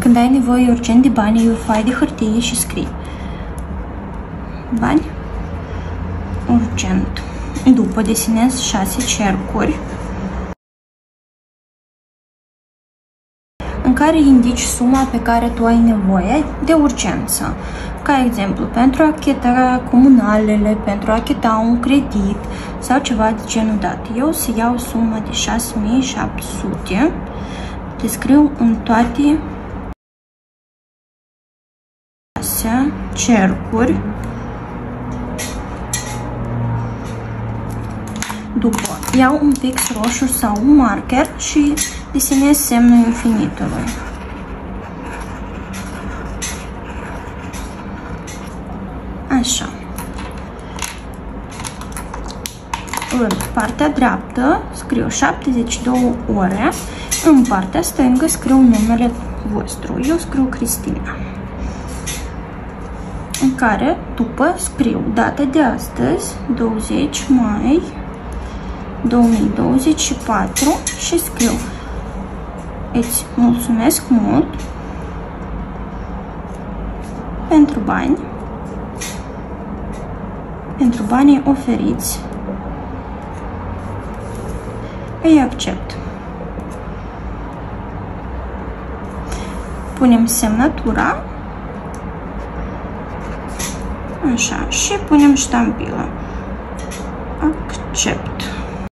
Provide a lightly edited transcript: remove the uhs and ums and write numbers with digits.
Când ai nevoie urgent de bani, iei o foaie de hârtie și scrii bani urgent. După desenezi 6 cercuri în care indici suma pe care tu ai nevoie de urgență. Ca exemplu, pentru a achita comunalele, pentru a achita un credit sau ceva de genul dat. Eu o să iau suma de 6700, descriu în toate 6 cercuri. După, iau un pix roșu sau un marker și desenez semnul infinitului. Așa. În partea dreaptă scriu 72 ore, în partea stângă scriu numele vostru. Eu scriu Cristina. În care, după, scriu data de astăzi, 20 mai 2024 și scriu: îți mulțumesc mult pentru banii oferiți, îi accept. Punem semnătura, așa, și punem ștampila. Accept.